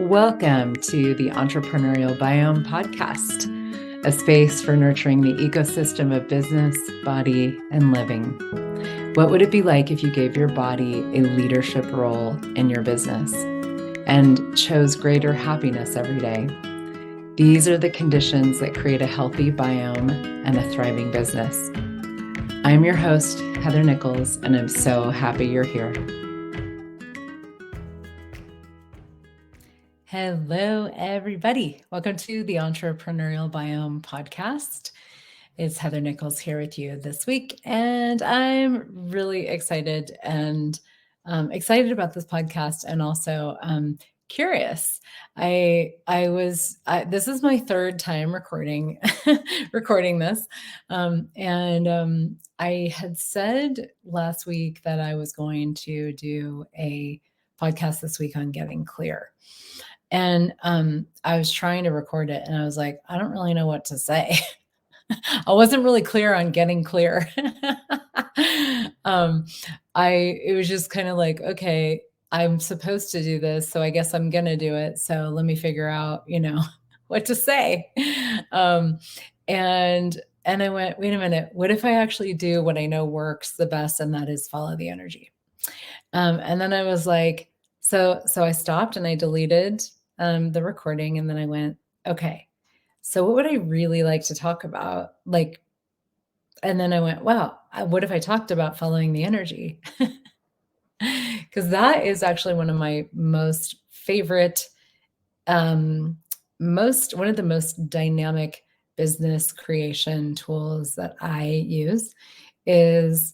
Welcome to the Entrepreneurial Biome podcast, a space for nurturing the ecosystem of business, body, and living. What would it be like if you gave your body a leadership role in your business and chose greater happiness every day? These are the conditions that create a healthy biome and a thriving business. I'm your host, Heather Nichols, and I'm so happy you're here. Hello, everybody. Welcome to the Entrepreneurial Biome podcast. It's Heather Nichols here with you this week, and I'm really excited and excited about this podcast, and also curious. This is my third time recording this, and I had said last week that I was going to do a podcast this week on getting clear. And I was trying to record it, and I was like, I don't really know what to say. I wasn't really clear on getting clear. It was just kind of like, okay, I'm supposed to do this, so I guess I'm gonna do it. So let me figure out, what to say. And I went, wait a minute, what if I actually do what I know works the best, and that is follow the energy? And then I was like, so I stopped and I deleted the recording, and then I went, okay, so what would I really like to talk about? And then I went, wow, what if I talked about following the energy? Because that is actually one of my most favorite, one of the most dynamic business creation tools that I use is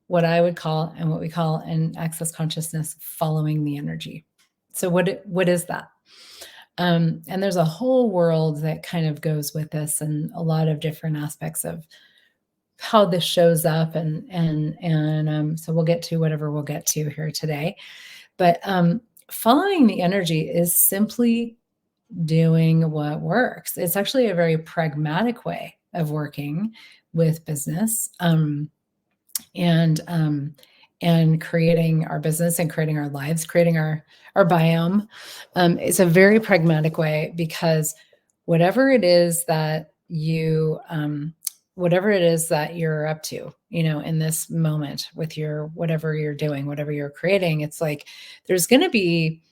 what I would call, and what we call in Access Consciousness, following the energy. So what is that? And there's a whole world that kind of goes with this, and a lot of different aspects of how this shows up, and so we'll get to whatever we'll get to here today. But following the energy is simply doing what works. It's actually a very pragmatic way of working with business. And creating our business and creating our lives, creating our biome. It's a very pragmatic way, because whatever it is that you're up to, in this moment with whatever you're doing, whatever you're creating, it's like there's going to be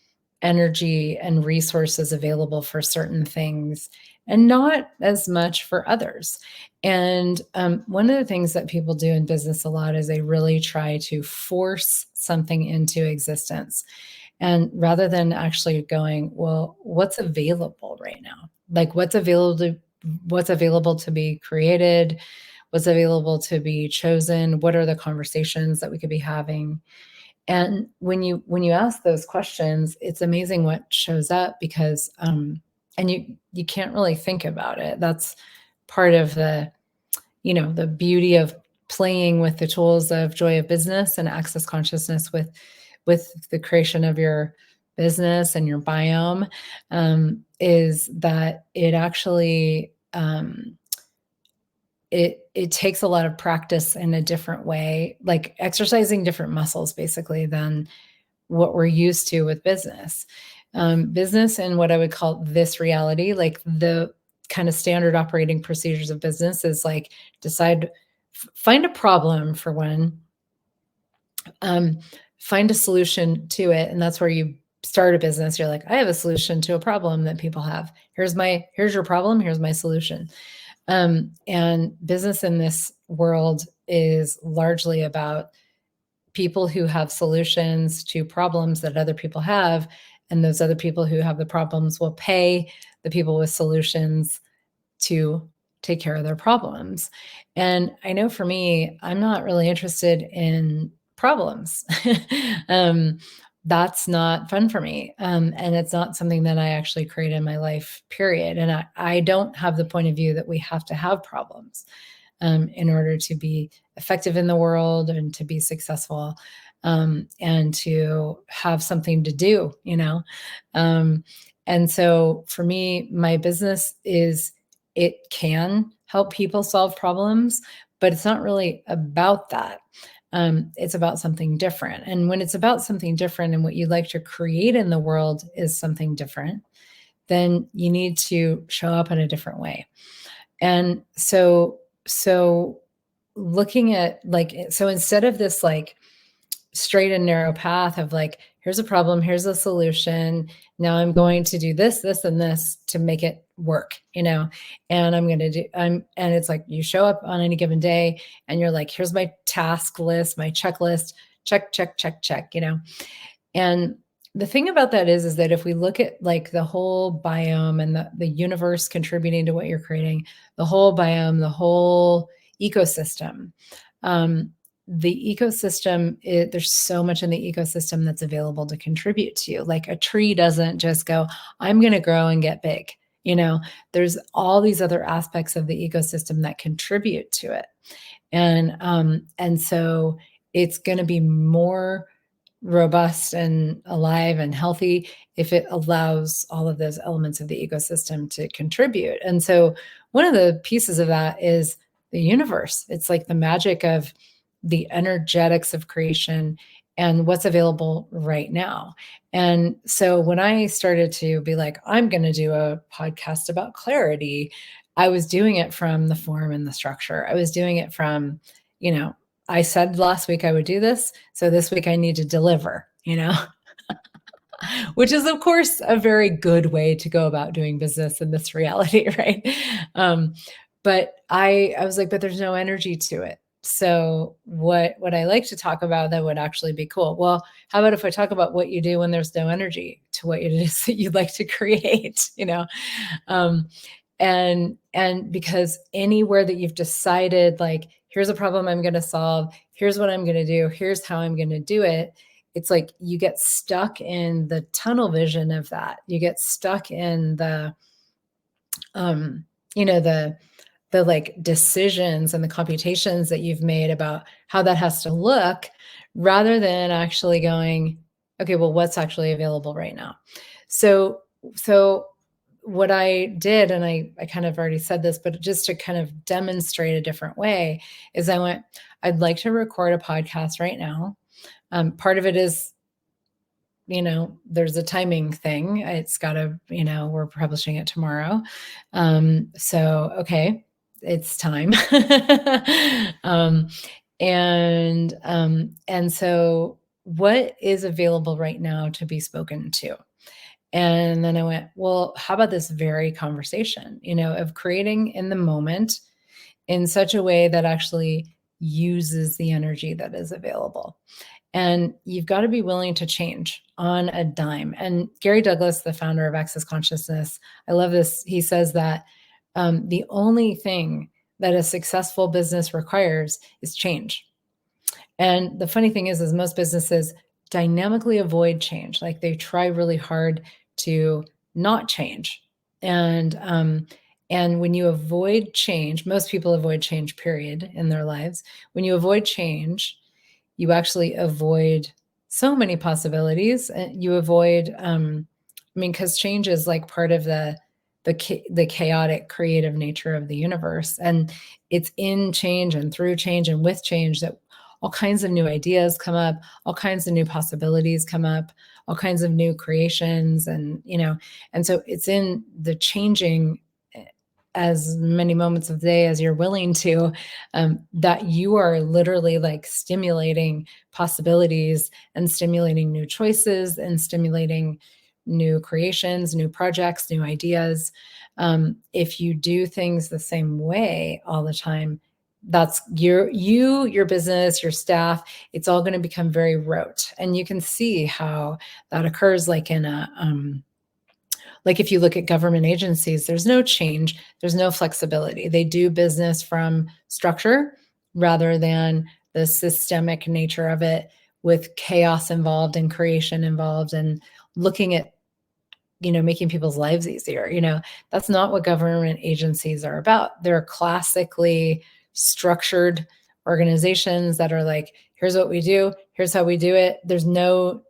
energy and resources available for certain things and not as much for others. And one of the things that people do in business a lot is they really try to force something into existence. And rather than actually going, well, what's available right now? Like what's available to be created? What's available to be chosen? What are the conversations that we could be having? And when you ask those questions, it's amazing what shows up, because and you can't really think about it. That's part of the beauty of playing with the tools of Joy of Business and Access Consciousness with the creation of your business and your biome, is that it actually it takes a lot of practice in a different way, like exercising different muscles basically than what we're used to with business. Business and what I would call this reality, like the kind of standard operating procedures of business, is like find a problem for one, find a solution to it. And that's where you start a business. You're like, I have a solution to a problem that people have. Here's your problem. Here's my solution. And business in this world is largely about people who have solutions to problems that other people have. And those other people who have the problems will pay the people with solutions to take care of their problems. And I know for me, I'm not really interested in problems. That's not fun for me. And it's not something that I actually create in my life, period. And I don't have the point of view that we have to have problems in order to be effective in the world and to be successful, and to have something to do, and so for me, my business it can help people solve problems, but it's not really about that. It's about something different. And when it's about something different and what you'd like to create in the world is something different, then you need to show up in a different way. And so looking at so instead of this straight and narrow path of here's a problem, here's a solution, now I'm going to do this, this, and this to make it work, and and it's you show up on any given day and you're here's my task list, my checklist, check, check, check, check, and the thing about that is that if we look at the whole biome and the universe contributing to what you're creating, the whole biome, the whole ecosystem, the ecosystem, there's so much in the ecosystem that's available to contribute to you. Like a tree doesn't just go, I'm going to grow and get big. There's all these other aspects of the ecosystem that contribute to it. And so it's going to be more robust and alive and healthy if it allows all of those elements of the ecosystem to contribute. And so one of the pieces of that is the universe. It's like the magic of the energetics of creation and what's available right now. And so when I started to be I'm going to do a podcast about clarity, I was doing it from the form and the structure. I was doing it from, I said last week I would do this, so this week I need to deliver, which is, of course, a very good way to go about doing business in this reality, right? But I was but there's no energy to it. So what I like to talk about that would actually be cool. Well, how about if I talk about what you do when there's no energy to what it is that you'd like to create, and because anywhere that you've decided, here's a problem I'm going to solve, here's what I'm going to do, here's how I'm going to do it, it's you get stuck in the tunnel vision of that. You get stuck in the decisions and the computations that you've made about how that has to look, rather than actually going, okay, well, what's actually available right now? So what I did, and I kind of already said this, but just to kind of demonstrate a different way, is I went, I'd like to record a podcast right now. Part of it is, there's a timing thing. It's got to, we're publishing it tomorrow. So, okay, it's time. And so what is available right now to be spoken to? And then I went, well, how about this very conversation, of creating in the moment in such a way that actually uses the energy that is available. And you've got to be willing to change on a dime. And Gary Douglas, the founder of Access Consciousness, I love this. He says that the only thing that a successful business requires is change. And the funny thing is most businesses dynamically avoid change. They try really hard to not change. And when you avoid change, most people avoid change, period, in their lives. When you avoid change, you actually avoid so many possibilities. You avoid, because change is part of the chaotic creative nature of the universe. And it's in change and through change and with change that all kinds of new ideas come up, all kinds of new possibilities come up, all kinds of new creations. And so it's in the changing as many moments of the day as you're willing to, that you are literally stimulating possibilities and stimulating new choices and stimulating new creations, new projects, new ideas. If you do things the same way all the time, that's your business, your staff, it's all going to become very rote. And you can see how that occurs in a, if you look at government agencies, there's no change, there's no flexibility. They do business from structure rather than the systemic nature of it, with chaos involved and creation involved and looking at, making people's lives easier. That's not what government agencies are about. They're classically structured organizations that are here's what we do, here's how we do it. There's no,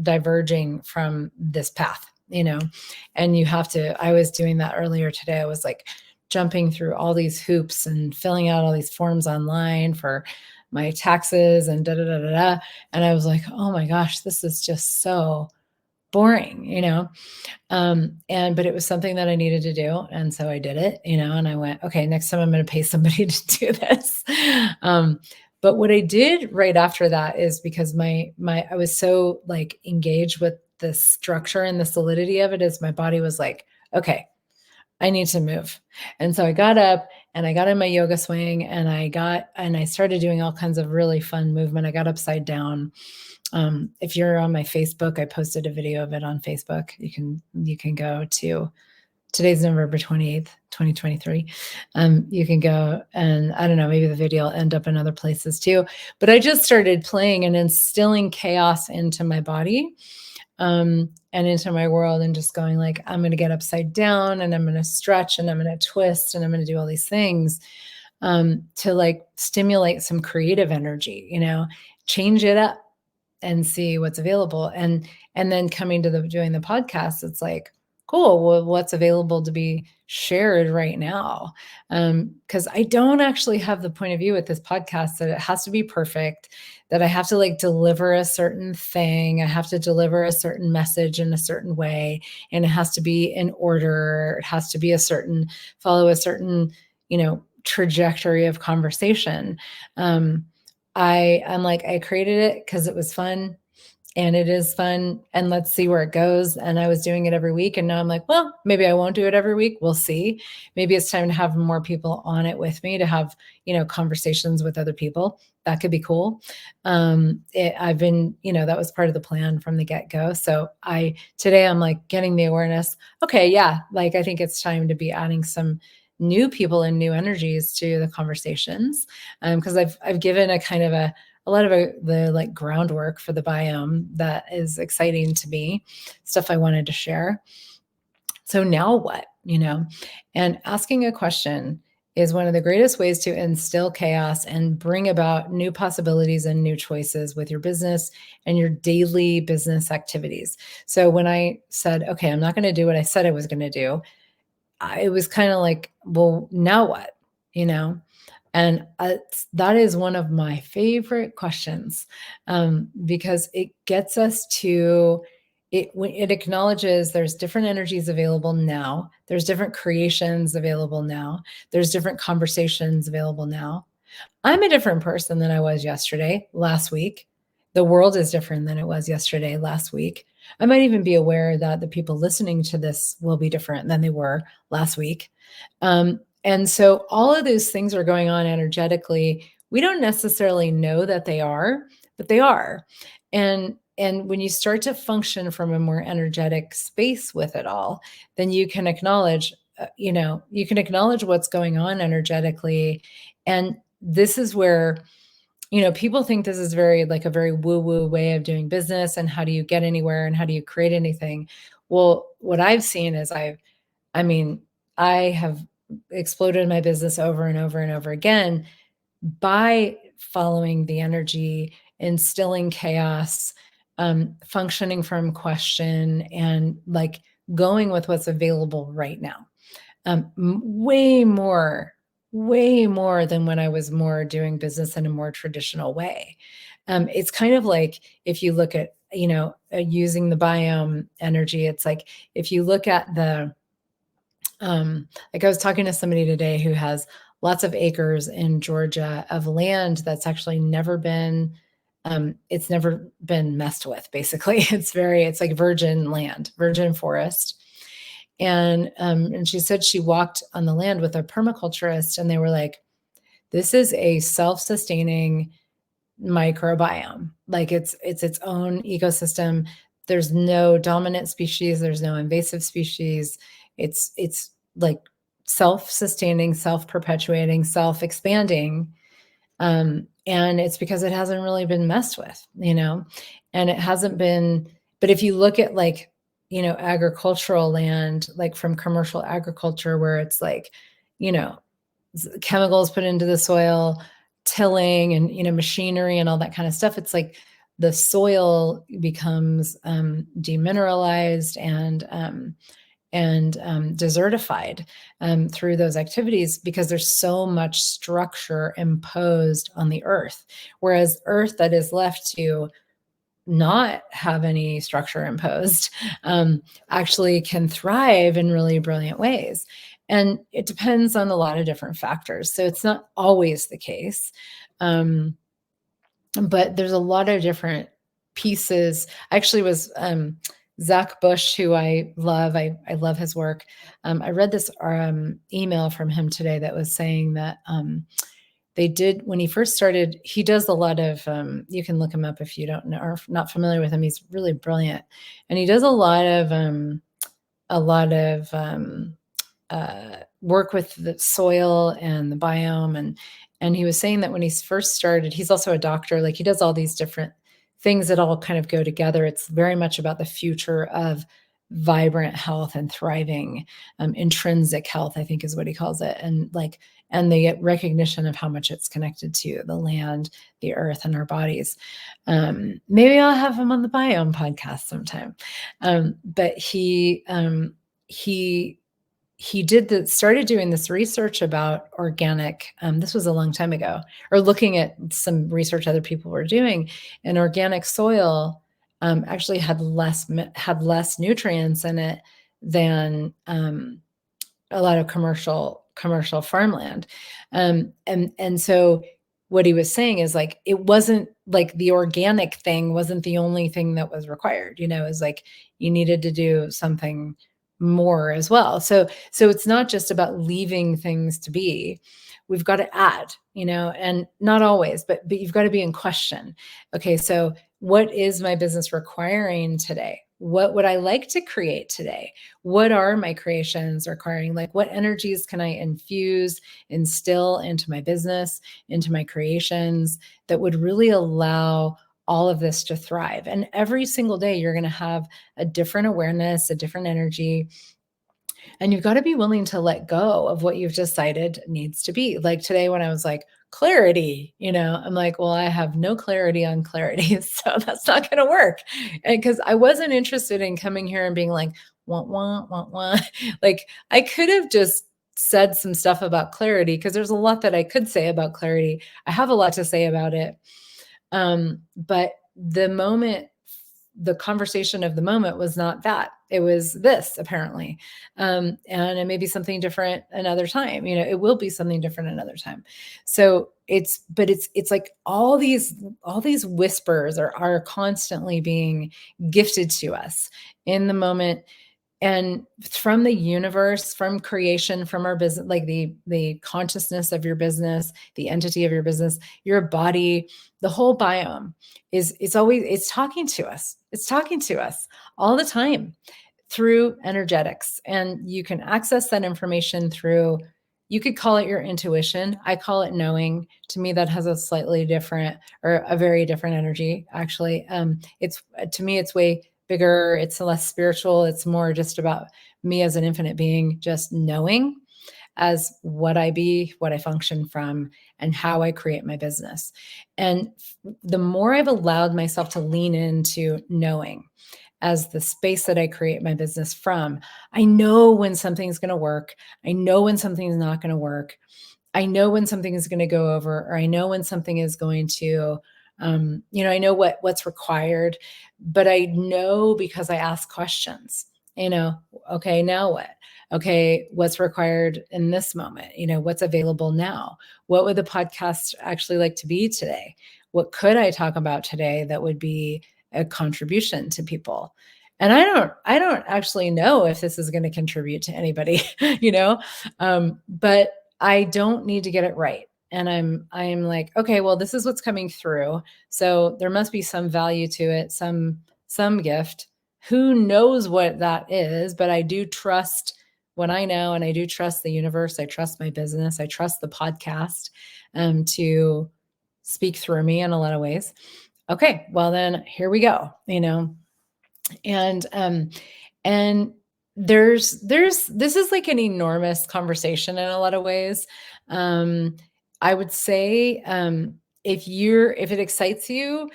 diverging from this path. And you have to, I was doing that earlier today. I was jumping through all these hoops and filling out all these forms online for my taxes and da da da da da. And I was like, oh my gosh, this is just so boring, but it was something that I needed to do, and so I did it, and I went, okay, next time I'm going to pay somebody to do this. um, but what I did right after that is, because my I was so like engaged with the structure and the solidity of it, is my body was like, okay, I need to move. And so I got up and I got in my yoga swing, and I started doing all kinds of really fun movement. I got upside down. If you're on my Facebook, I posted a video of it on Facebook. You can go to, today's November 28th, 2023. You can go, and I don't know, maybe the video will end up in other places too. But I just started playing and instilling chaos into my body, and into my world, and just going like, I'm going to get upside down, and I'm going to stretch, and I'm going to twist, and I'm going to do all these things, to like stimulate some creative energy, change it up and see what's available. And then coming to doing the podcast, it's like, cool, well, what's available to be shared right now? Because I don't actually have the point of view with this podcast that it has to be perfect, that I have to like deliver a certain thing, I have to deliver a certain message in a certain way, and it has to be in order, it has to be follow a certain, trajectory of conversation. I'm like, I created it because it was fun, and it is fun, and let's see where it goes. And I was doing it every week, and now I'm like, well, maybe I won't do it every week. We'll see. Maybe it's time to have more people on it with me, to have, conversations with other people. That could be cool. I've been, that was part of the plan from the get-go. So today I'm like getting the awareness. Okay. Yeah. Like, I think it's time to be adding some new people and new energies to the conversations. Cause I've given a kind of a lot of the like groundwork for the biome that is exciting to me, stuff I wanted to share. So now what, and asking a question is one of the greatest ways to instill chaos and bring about new possibilities and new choices with your business and your daily business activities. So when I said, okay, I'm not going to do what I said I was going to do, it was kind of like, well, now what, and that is one of my favorite questions, because it gets us to it. It acknowledges there's different energies available now. There's different creations available now. There's different conversations available now. I'm a different person than I was yesterday, last week. The world is different than it was yesterday, last week. I might even be aware that the people listening to this will be different than they were last week. And so all of those things are going on energetically. We don't necessarily know that they are, but they are. And when you start to function from a more energetic space with it all, then you can acknowledge, you can acknowledge what's going on energetically. And this is where, people think this is very like a very woo-woo way of doing business, and how do you get anywhere, and how do you create anything? Well, what I've seen is I mean, I have exploded my business over and over and over again by following the energy, instilling chaos, functioning from question, and like going with what's available right now. Way more than when I was more doing business in a more traditional way. It's kind of like, if you look at, using the biome energy, it's like, if you look at like I was talking to somebody today who has lots of acres in Georgia of land that's actually it's never been messed with, basically. It's like virgin land, virgin forest. And she said she walked on the land with a permaculturist, and they were like, this is a self-sustaining microbiome. Like, it's its own ecosystem. There's no dominant species, there's no invasive species. It's like self-sustaining, self-perpetuating, self-expanding. And it's because it hasn't really been messed with, and it hasn't been. But if you look at like, agricultural land, like from commercial agriculture, where it's like, you know, chemicals put into the soil, tilling, and, machinery and all that kind of stuff, it's like the soil becomes demineralized, desertified through those activities, because there's so much structure imposed on the earth. Whereas earth that is left to not have any structure imposed actually can thrive in really brilliant ways. And it depends on a lot of different factors. So it's not always the case. But there's a lot of different pieces. Actually was Zach Bush, who I love. I love his work. I read this email from him today that was saying that they did, when he first started, he does a lot of, you can look him up if you don't know or not familiar with him. He's really brilliant. And he does a lot of work with the soil and the biome. And he was saying that when he first started, he's also a doctor, like he does all these different things that all kind of go together. It's very much about the future of vibrant health and thriving, intrinsic health, I think is what he calls it. And they get recognition of how much it's connected to the land, the earth, and our bodies. Maybe I'll have him on the Biome podcast sometime. But he started doing this research about organic. This was a long time ago, or looking at some research other people were doing, and organic soil actually had less nutrients in it than a lot of commercial farmland. And so what he was saying is, like, it wasn't like the organic thing wasn't the only thing that was required. It was like you needed to do something more as well. So it's not just about leaving things to be. We've got to add, and not always, but you've got to be in question. Okay, so what is my business requiring today? What would I like to create today? What are my creations requiring? Like, what energies can I instill into my business, into my creations, that would really allow all of this to thrive? And every single day, you're going to have a different awareness, a different energy. And you've got to be willing to let go of what you've decided needs to be. Like today, when I was like, clarity, I'm like, well, I have no clarity on clarity. So that's not going to work. And because I wasn't interested in coming here and being like, want. Like, I could have just said some stuff about clarity, because there's a lot that I could say about clarity. I have a lot to say about it. But the conversation of the moment was not that. It was this, apparently. And it may be something different another time. It will be something different another time. So it's like all these whispers are constantly being gifted to us in the moment, and from the universe, from creation, from our business, like the consciousness of your business, the entity of your business, your body, the whole biome it's talking to us. It's talking to us all the time through energetics. And you can access that information through, you could call it your intuition. I call it knowing. To me, that has a slightly different, or a very different energy, actually. To me, it's way bigger. It's less spiritual. It's more just about me as an infinite being, just knowing as what I be, what I function from, and how I create my business. And the more I've allowed myself to lean into knowing as the space that I create my business from, I know when something's going to work. I know when something's not going to work. I know when something is going to go over, or I know when something is going to, I know what's required, but I know because I ask questions, okay, now what? Okay, what's required in this moment? What's available now? What would the podcast actually like to be today? What could I talk about today that would be a contribution to people? And I don't actually know if this is going to contribute to anybody, but I don't need to get it right. And I'm like, okay, well, this is what's coming through. So there must be some value to it, some gift. Who knows what that is, but I do trust what I know, and I do trust the universe. I trust my business. I trust the podcast to speak through me in a lot of ways. Okay, well then here we go, and there's this is like an enormous conversation in a lot of ways. I would say if it excites you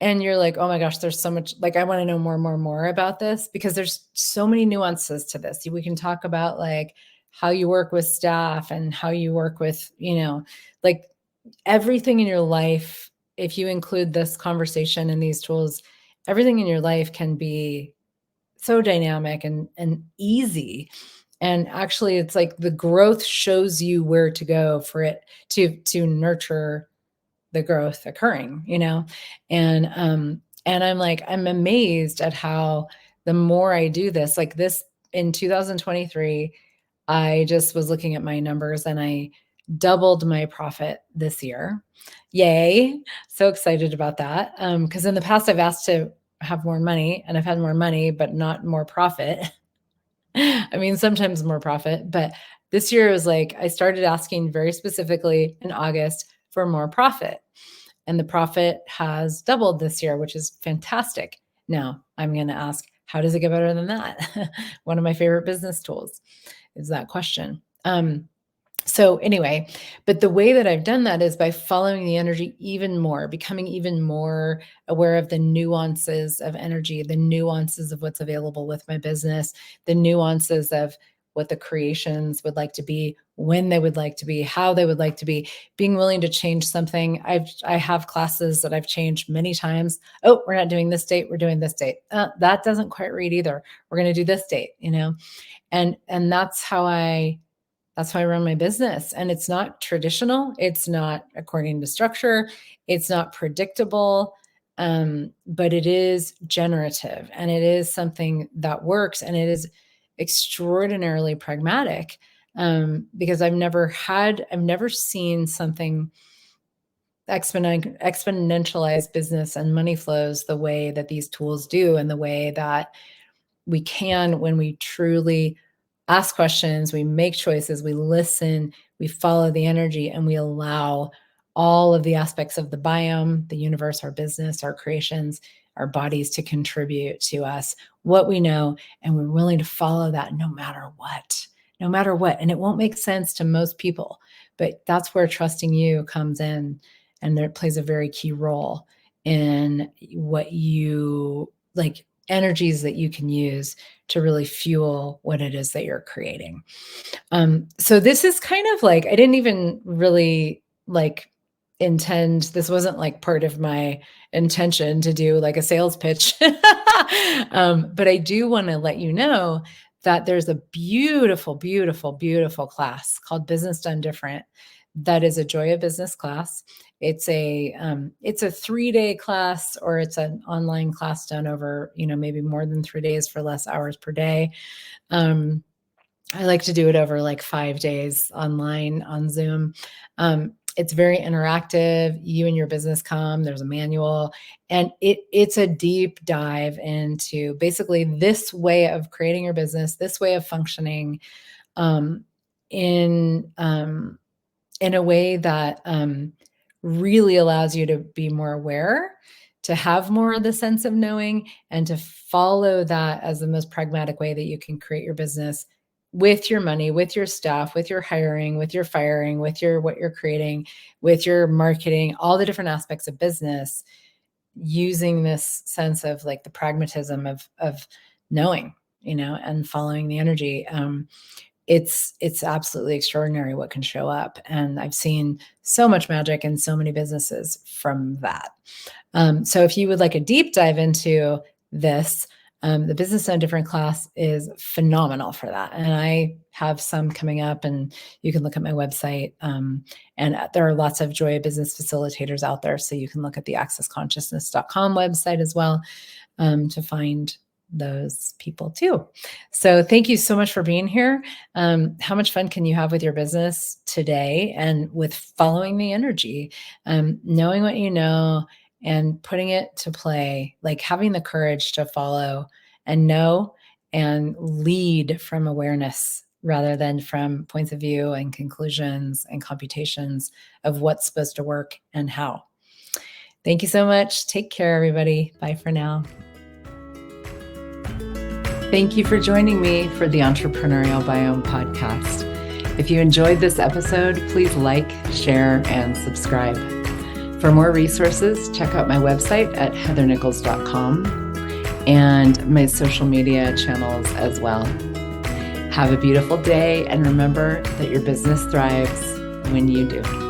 and you're like, oh my gosh, there's so much, like, I want to know more about this, because there's so many nuances to this. We can talk about like how you work with staff and how you work with, like everything in your life. If you include this conversation and these tools, everything in your life can be so dynamic and easy. And actually, it's like the growth shows you where to go for it to nurture the growth occurring, and I'm like, I'm amazed at how the more I do this, like this in 2023, I just was looking at my numbers and I doubled my profit this year. Yay. So excited about that. Because in the past I've asked to have more money and I've had more money, but not more profit. I mean, sometimes more profit, but this year was like, I started asking very specifically in August for more profit. And the profit has doubled this year, which is fantastic. Now I'm going to ask, how does it get better than that? One of my favorite business tools is that question. So anyway, but the way that I've done that is by following the energy even more, becoming even more aware of the nuances of energy, the nuances of what's available with my business, the nuances of what the creations would like to be, when they would like to be, how they would like to be, being willing to change something. I have classes that I've changed many times. Oh, we're not doing this date. We're doing this date. That doesn't quite read either. We're going to do this date, and that's how I run my business. And it's not traditional. It's not according to structure. It's not predictable. But it is generative, and it is something that works, and it is extraordinarily pragmatic, because I've never seen something exponentialize business and money flows the way that these tools do, and the way that we can, when we truly ask questions, we make choices, we listen, we follow the energy, and we allow all of the aspects of the biome, the universe, our business, our creations, our bodies to contribute to us what we know. And we're willing to follow that no matter what. And it won't make sense to most people, but that's where trusting you comes in. And it plays a very key role in what you like, energies that you can use to really fuel what it is that you're creating. So this is kind of like, I didn't even really like intend, this wasn't like part of my intention to do like a sales pitch. But I do want to let you know that there's a beautiful, beautiful, beautiful class called Business Done Different. That is a Joy of Business class. It's a 3-day class, or it's an online class done over, maybe more than 3 days for less hours per day. I like to do it over like 5 days online on Zoom. It's very interactive. You and your business come, there's a manual, and it's a deep dive into basically this way of creating your business, this way of functioning, in a way that really allows you to be more aware, to have more of the sense of knowing, and to follow that as the most pragmatic way that you can create your business with your money, with your staff, with your hiring, with your firing, with what you're creating, with your marketing, all the different aspects of business, using this sense of like the pragmatism of knowing, and following the energy. It's absolutely extraordinary what can show up. And I've seen so much magic in so many businesses from that. So if you would like a deep dive into this, the Business Done Different class is phenomenal for that. And I have some coming up, and you can look at my website. And there are lots of Joy of Business facilitators out there. So you can look at the accessconsciousness.com website as well, to find those people too. So thank you so much for being here. How much fun can you have with your business today and with following the energy, knowing what you know and putting it to play, like having the courage to follow and know and lead from awareness rather than from points of view and conclusions and computations of what's supposed to work and how. Thank you so much. Take care, everybody. Bye for now. Thank you for joining me for the Entrepreneurial Biome podcast. If you enjoyed this episode, please like, share, and subscribe. For more resources, check out my website at heathernichols.com and my social media channels as well. Have a beautiful day, and remember that your business thrives when you do.